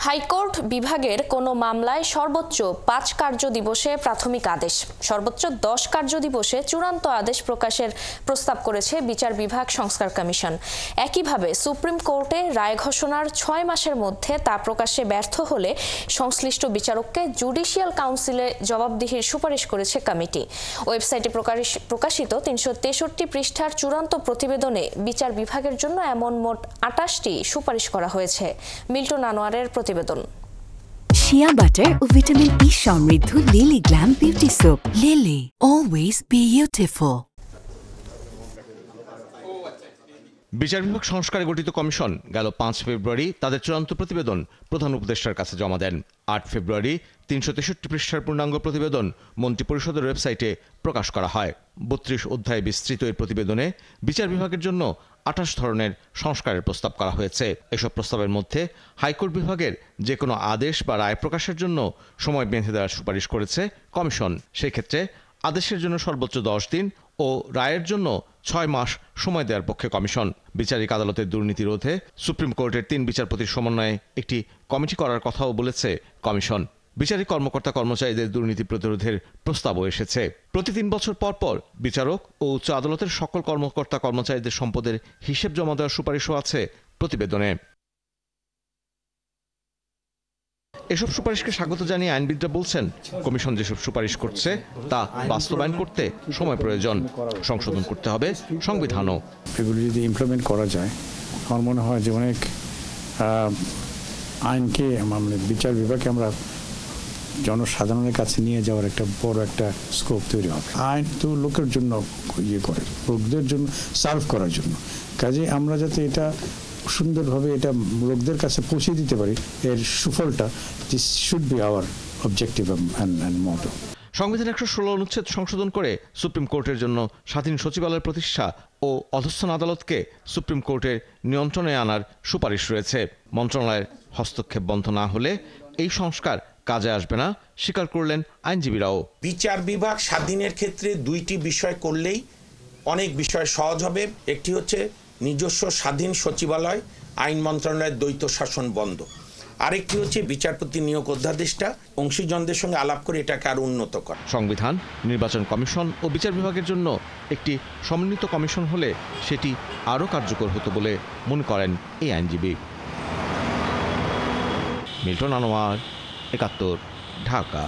High court বিভাগের কোনো মামলায় সর্বোচ্চ ৫ কার্যদিবসে প্রাথমিক আদেশ, সর্বোচ্চ ১০ কার্যদিবসে চূড়ান্ত আদেশ প্রকাশের প্রস্তাব করেছে বিচার বিভাগ সংস্কার কমিশন। একইভাবে সুপ্রিম কোর্টে রায় ঘোষণার ৬ মাসের মধ্যে তা প্রকাশে ব্যর্থ হলে সংশ্লিষ্ট বিচারককে জুডিশিয়াল কাউন্সিলে জবাবদিহির সুপারিশ করেছে কমিটি। ওয়েবসাইটে প্রকাশিত ৩৬৩ পৃষ্ঠার চূড়ান্ত প্রতিবেদনে বিচার বিভাগের জন্য এমন মোট ২৮টি সুপারিশ করা হয়েছে। মিল্টন আনোয়ারের প্রতিবেদন। শিয়া বাটার ও ভিটামিন ই সমৃদ্ধ lily glam beauty soap. Lily, always beautiful. বিচার বিভাগ সংস্কারে গঠিত কমিশন গেল ৫ ফেব্রুয়ারি তাদের চূড়ান্ত প্রতিবেদন প্রধান উপদেষ্টার কাছে জমা দেন। ৮ ফেব্রুয়ারি ৩৬৩ পৃষ্ঠার পূর্ণাঙ্গ প্রতিবেদন মন্ত্রিপরিষদের ওয়েবসাইটে প্রকাশ করা হয়। ৩২ অধ্যায়ে বিস্তৃত এই প্রতিবেদনে বিচার বিভাগের জন্য ২৮ ধরনের সংস্কারের প্রস্তাব করা হয়েছে। এসব প্রস্তাবের মধ্যে হাইকোর্ট বিভাগের যে কোনো আদেশ বা রায় প্রকাশের জন্য সময় বেঁধে দেওয়ার সুপারিশ করেছে কমিশন। সেক্ষেত্রে আদেশের জন্য সর্বোচ্চ ১০ দিন ও রায়ের জন্য ৬ মাস সময় দেওয়ার পক্ষে কমিশন। বিচারিক আদালতের দুর্নীতি রোধে সুপ্রিম কোর্টের ৩ বিচারপতির সমন্বয়ে একটি কমিটি করার কথাও বলেছে কমিশন। বিচারিক কর্মকর্তা কর্মচারীদের দুর্নীতি প্রতিরোধের প্রস্তাবও এসেছে। প্রতি ৩ বছর পর পর বিচারক ও উচ্চ আদালতের সকল কর্মকর্তা কর্মচারীদের সম্পদের হিসেব জমা দেওয়ার সুপারিশও আছে প্রতিবেদনে। এসব সুপারিশকে স্বাগত জানিয়ে আইনবিদরা বলছেন, কমিশন যেসব সুপারিশ করছে তা বাস্তবায়ন করতে সময় প্রয়োজন, সংশোধন করতে হবে সংবিধানও। এগুলো যদি ইমপ্লিমেন্ট করা যায়, আমার মনে হয় যে অনেক আইনকে মানে বিচার বিভাগে আমরা জনসাধারণের কাছে নিয়ে যাওয়ার একটা বড় একটা স্কোপ তৈরি হবে। আইন তো লোকের জন্য ইয়ে করে, লোকদের জন্য সার্ভ করার জন্য। কাজে আমরা যাতে এটা সুন্দরভাবে এটা লোকদের কাছে পৌঁছে দিতে পারি, এর সুফলটা this should be our objective and motto. সংবিধানের ১১৬ অনুচ্ছেদ সংশোধন করে সুপ্রিম কোর্টের জন্য স্বাধীন সচিবালয় প্রতিষ্ঠা ও অধস্তন আদালতকে সুপ্রিম কোর্টের নিয়ন্ত্রণে আনার সুপারিশ রয়েছে। মন্ত্রণালয়ের হস্তক্ষেপ বন্ধ না হলে এই সংস্কার কাজে আসবে না স্বীকার করলেন আইনজীবীরাও। বিচার বিভাগ স্বাধীনের ক্ষেত্রে দুইটি বিষয় করলেই অনেক বিষয় সহজ হবে। একটি হচ্ছে নিজস্ব স্বাধীন সচিবালয়, আইন মন্ত্রণালয়ের দ্বৈত শাসন বন্ধ। আরেকটি হচ্ছে বিচারপতি নিয়োগ অধ্যাদেশটা অংশীজনদের সঙ্গে আলাপ করে এটাকে আরো উন্নত করা। সংবিধান, নির্বাচন কমিশন ও বিচার বিভাগের জন্য একটি সমন্বিত কমিশন হলে সেটি আরও কার্যকর হতো বলে মনে করেন এই আইনজীবী। মিল্টন আনোয়ার, ৭১, ঢাকা।